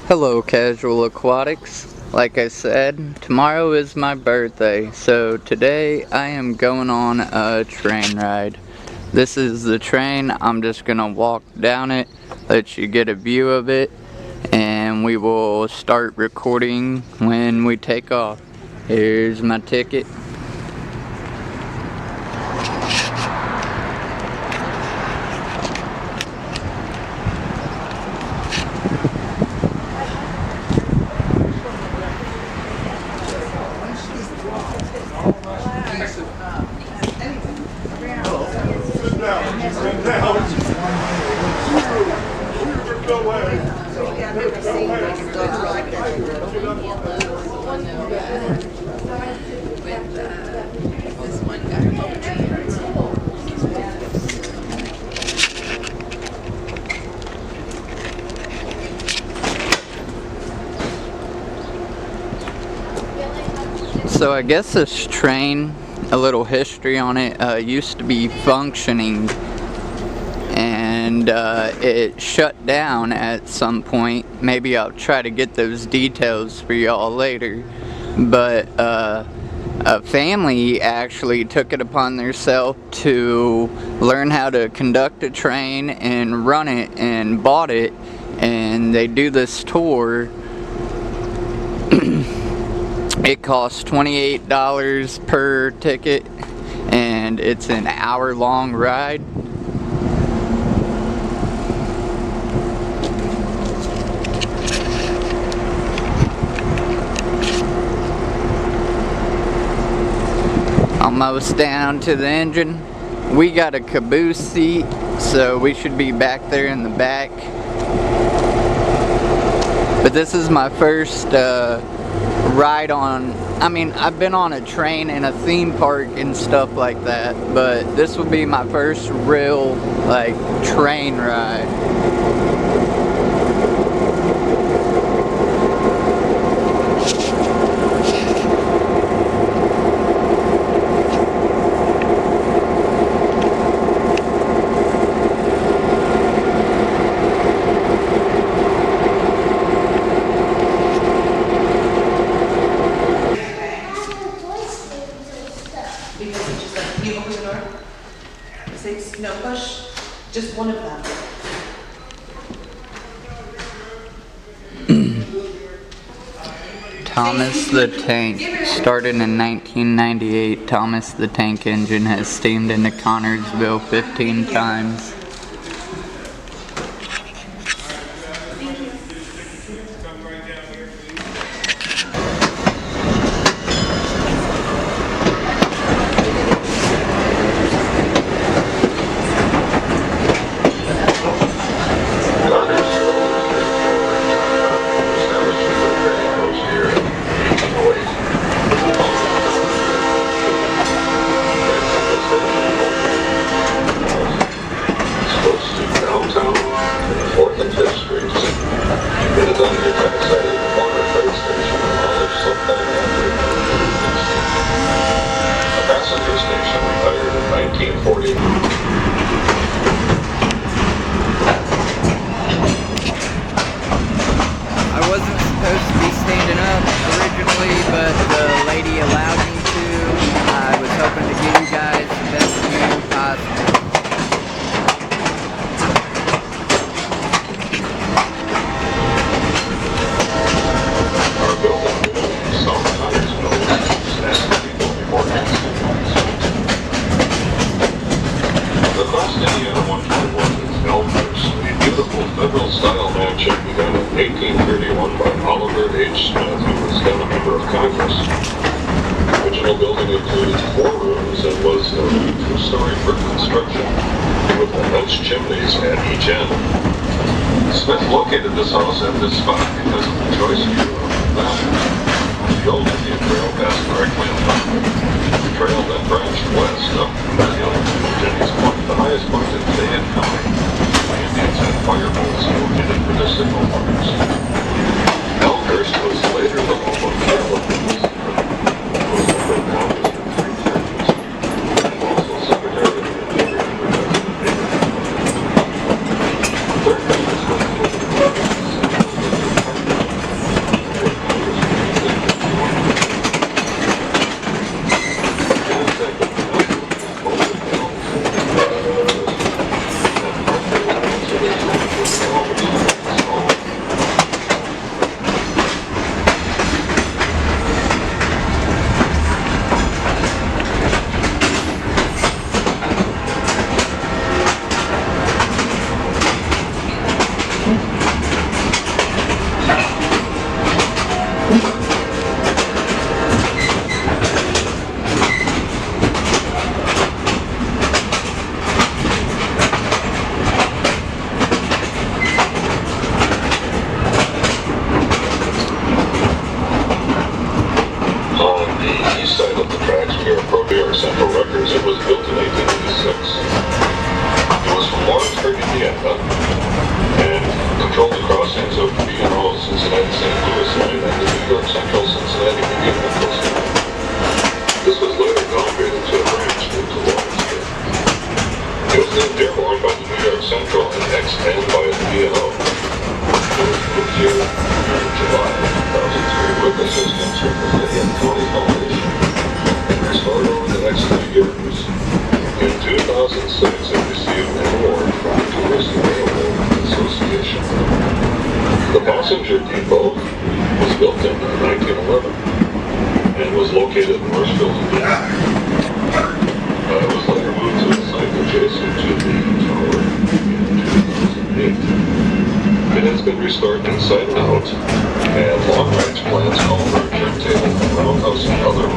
Hello, Casual Aquatics. Like I said, tomorrow is my birthday, so today I am going on a train ride. This is the train. I'm just gonna walk down it, let you get a view of it, and we will start recording when we take off. Here's my ticket. So I guess this train, a little history on it, used to be functioning, and it shut down at some point. Maybe I'll try to get those details for y'all later, but a family actually took it upon themselves to learn how to conduct a train and run it, and bought it, and they do this tour. It costs $28 per ticket, and it's an hour-long ride. Almost down to the engine. We got a caboose seat, so we should be back there in the back. But this is my first ride on, I've been on a train in a theme park and stuff like that, but this will be my first real, train ride. No, push just one of them. Thomas the Tank. Started in 1998, Thomas the Tank engine has steamed into Connersville 15 times. Original building included 4 rooms and was a 2-story brick construction with immense chimneys at each end. Smith located this house at this spot because of the choice view of the valley. The old Indian Trail passed directly on top of it. The trail then branched west up the hill to Jenny's Point, the highest point in Fayette County. The Indians had fireballs located for their signal fires. Elkhurst was later the home of Caleb. passenger depot was built in 1911 and was located in Northville, Indiana. It was later moved to a site adjacent to the tower in 2008. It has been restored inside and out, and long-range plans call for a turntable, roundhouse, and other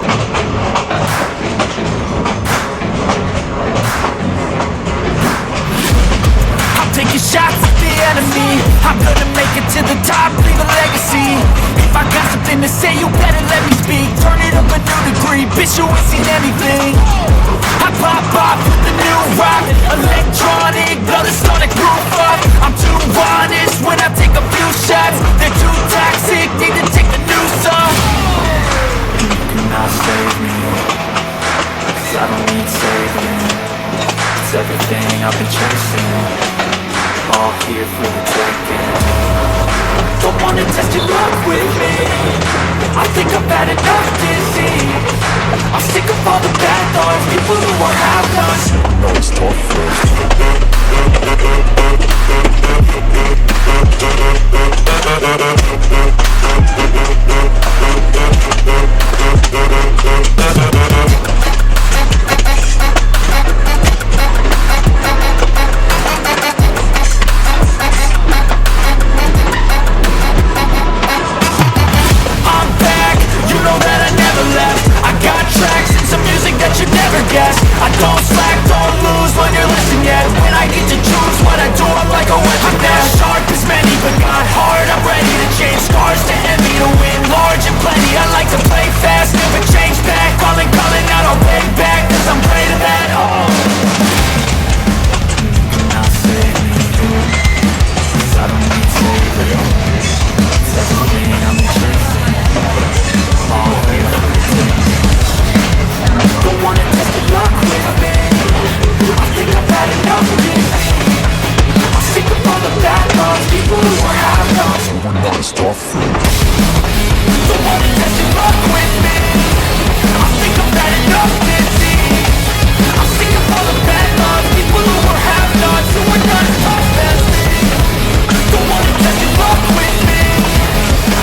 taking shots at the enemy. I'm gonna make it to the top, leave a legacy. If I got something to say, you better let me speak. Turn it up a new degree, bitch, you ain't seen anything. I pop off with the new rock, electronic, blow the sonic roof up. I'm too honest when I take a few shots. They're too toxic, need to take the news off. You cannot save me, 'cause I don't need saving. It's everything I've been chasing, all here for the taking. Don't wanna test your luck with me, I think I've had enough disease. I'm sick of all the bad thoughts, people who are half-nots. No, it's tough first. I don't slack, don't lose when you're listening yet. When I get to choose what I do, I'm like a weapon. I'm not sharp as many, but not hard. I'm ready to change scars to envy, to win large and plenty. I like to play fast, never change back. Calling out, I'll pay back, 'cause I'm great at that. Oh, you cannot save me, 'cause I don't need saving. It's everything I'm chasing, all here for the taking. Don't wanna test your luck with me, I think I've had enough of it. I'm sick of all the bad thoughts, people who are half-nots. So we're not stuff. Don't wanna test your luck with me, I think I've had enough disease. I'm sick of all the bad thoughts, people who are half-nots, so we're not as tough as me. Don't wanna test your luck with me,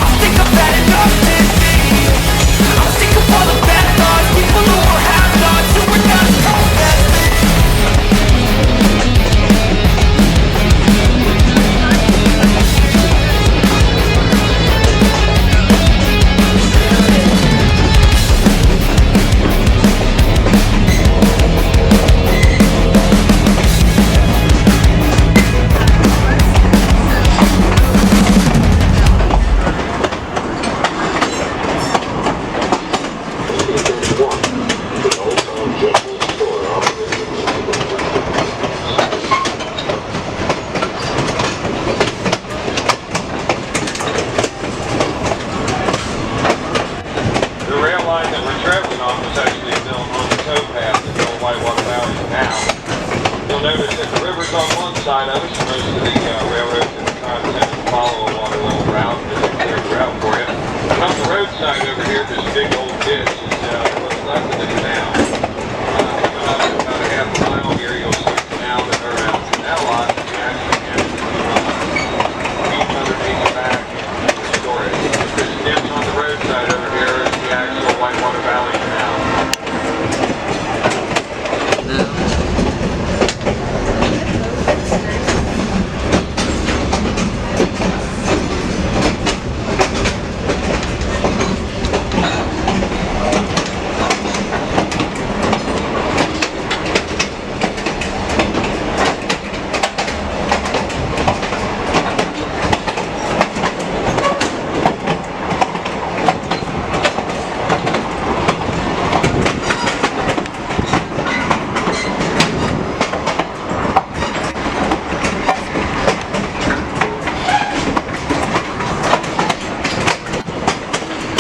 I think I've had enough disease. I'm sick of all the bad thoughts, people who are half-nots, so we're not as tough as me. WhiteWater Valley now. You'll notice that the river's on one side of us, and most of the railroads in the continent follow a water level route. There's a clear route for you. And on the roadside over here, this big old ditch is what's left of the canal. About a half mile here, you'll see a canal that are around canal lot. You actually can feed underneath the back and restore it. This ditch on the roadside over here is the actual WhiteWater Valley Canal.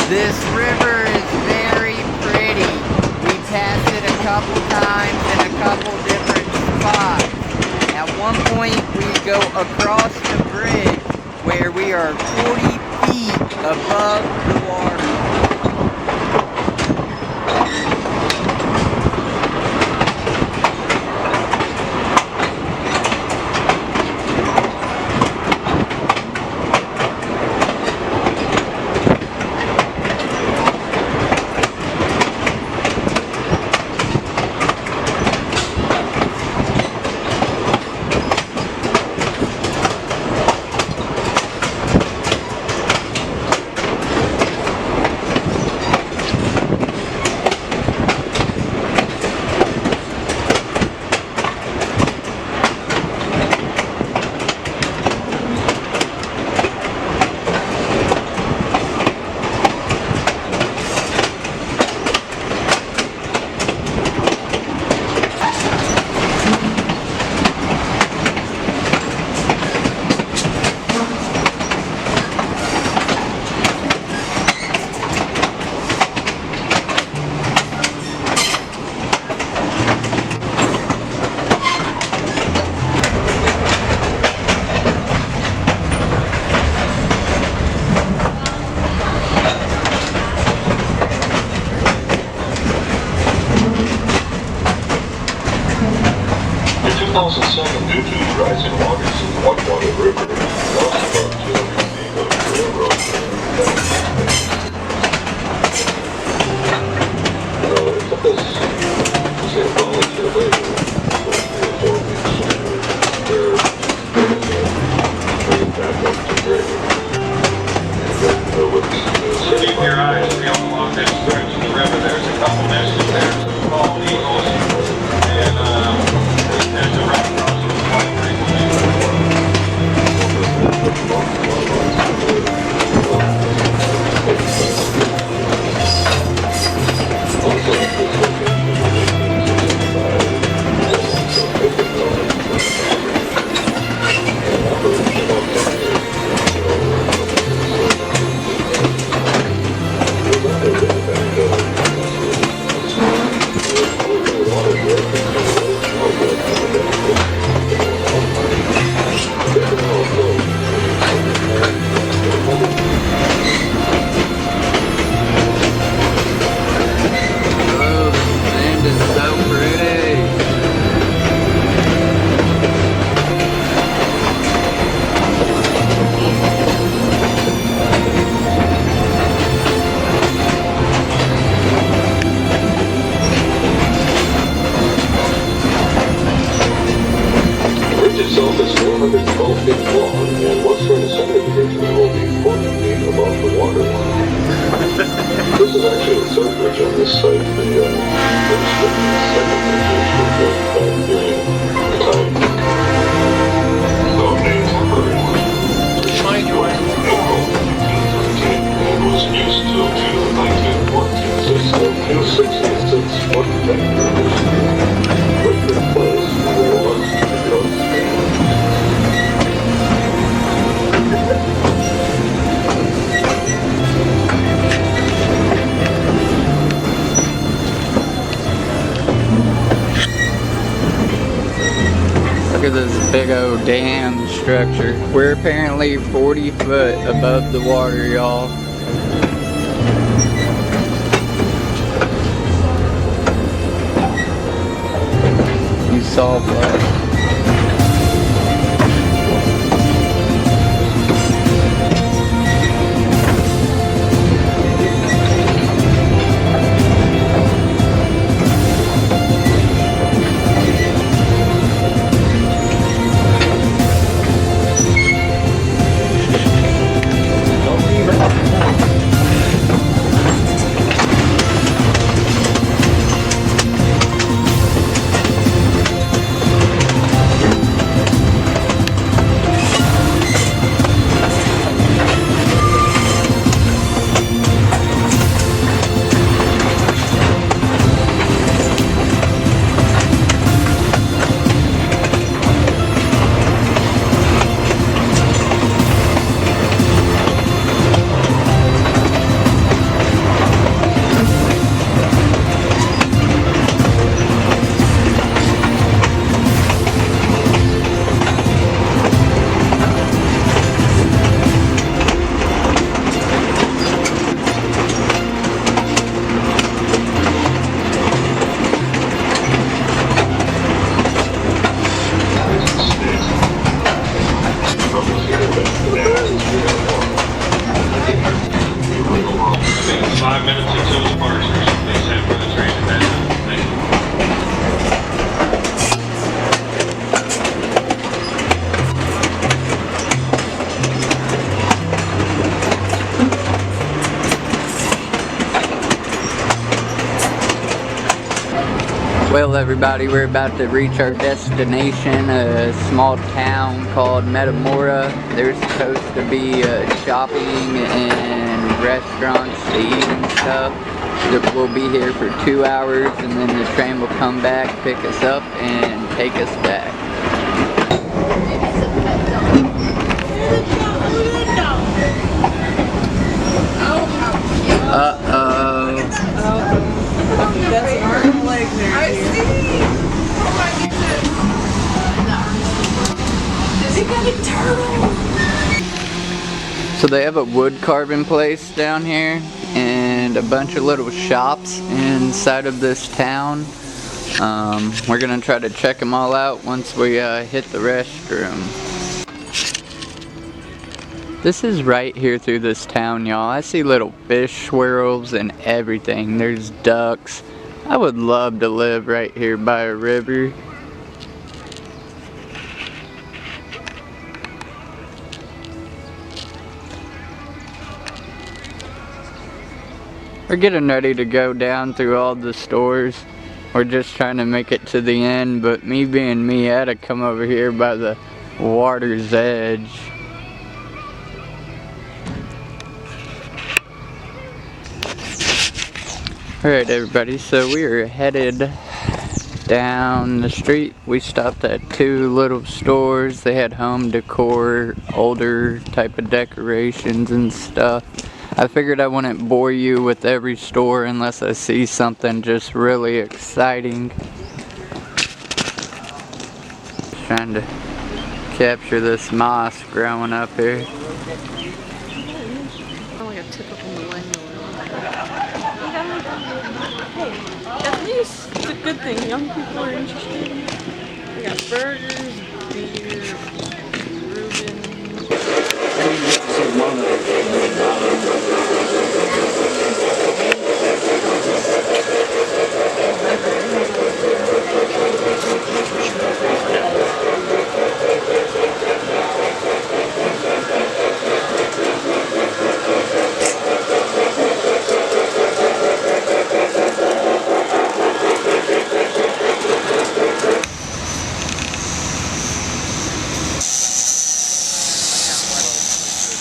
This river is very pretty. We passed it a couple times in a couple different spots. At one point we go across the bridge where we are 40 feet above the water. 2007, due to rising waters in the WhiteWater River, lost about 200 feet of railroad. It took us, say, a volunteer later, for 3 or 4 weeks, where bring it back up to grade. And then with Keep your eyes peeled along that stretch of the river. There's a couple nests there, 2 bald eagles, and there's a red crossing the white ring. itself is 412 feet long, and once we're in the center of the bridge, we will be 40 feet above the water line. This is actually the third bridge on this site. The first and second bridges were built back during the time of names and April 1913, and was used till June 1914. So it's a 266-foot deck bridge, which replaced the ones because look at this big old dam structure. We're apparently 40 foot above the water, y'all. You saw that. Well, everybody, we're about to reach our destination, a small town called Metamora. There's supposed to be shopping and restaurants to eat and stuff. We'll be here for 2 hours, and then the train will come back, pick us up, and take us back. Uh-oh. That's an arm and leg there. I see. Oh my goodness. They got a turtle. So they have a wood carving place down here and a bunch of little shops inside of this town. We're gonna try to check them all out once we hit the restroom. This is right here through this town, y'all. I see little fish swirls and everything. There's ducks. I would love to live right here by a river. We're getting ready to go down through all the stores. We're just trying to make it to the end, but me being me, I had to come over here by the water's edge. Alright everybody, so we are headed down the street. We stopped at two little stores. They had home decor, older type of decorations and stuff. I figured I wouldn't bore you with every store unless I see something just really exciting. Trying to capture this moss growing up here. Like a typical millennial. At least it's a good thing. Young people are interested. We got burgers, beer, Reuben.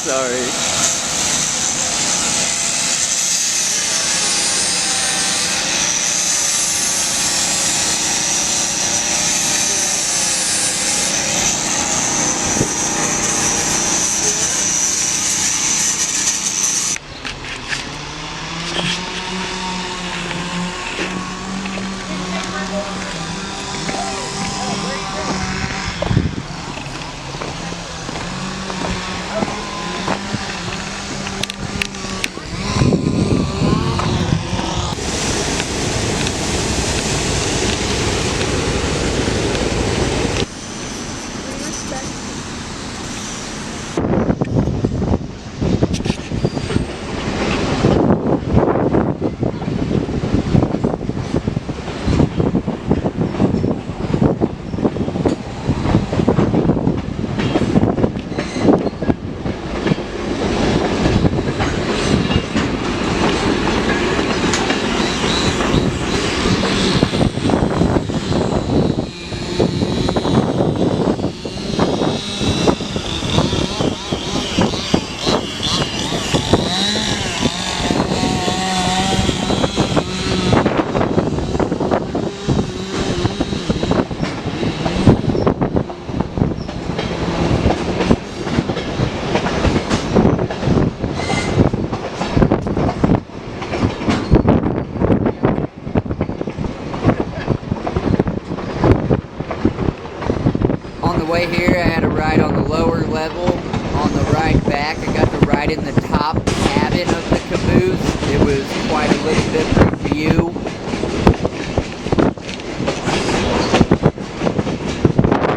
Sorry. Way here, I had a ride on the lower level. On the ride back, I got to ride in the top cabin of the caboose. It was quite a little different view.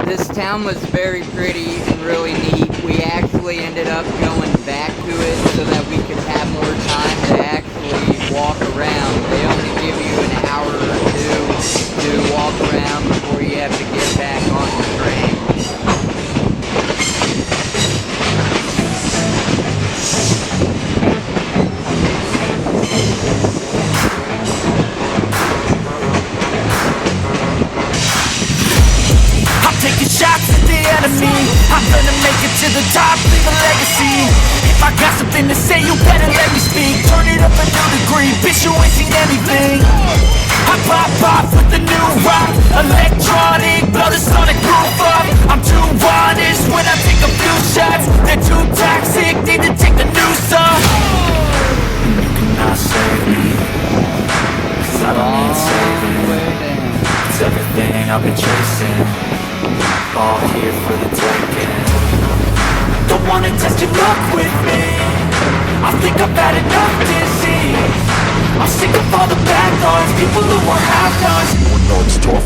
This town was very pretty and really neat. We actually ended up going back to it so that we could have more time to actually walk around. They only give you an hour or two to walk around before you have to get back on the train. Shots at the enemy. I'm gonna make it to the top, leave a legacy. If I got something to say, you better let me speak. Turn it up a new degree, bitch, you ain't seen anything. I pop off with the new rock, electronic, blow the sonic roof up. I'm too honest when I take a few shots. They're too toxic, need to take the noose off. And you cannot save me, 'cause I don't need saving. It's everything I've been chasing, all here for the taking. Don't wanna test your luck with me, I think I've had enough disease. I'm sick of all the bad thoughts, people who are half-nots. non-stop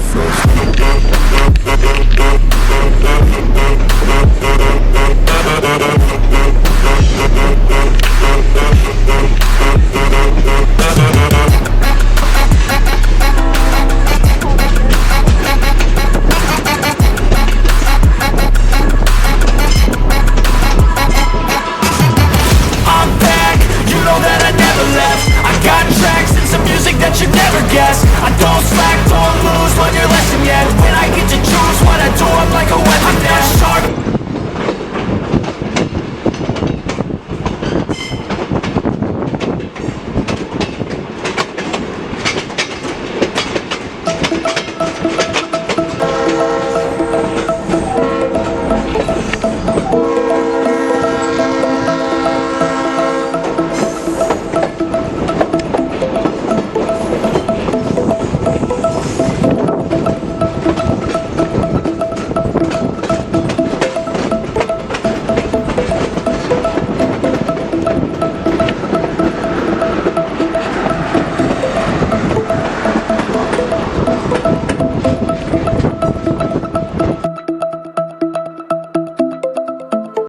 I'm back, you know that I never left. I got tracks and some music that you never guessed.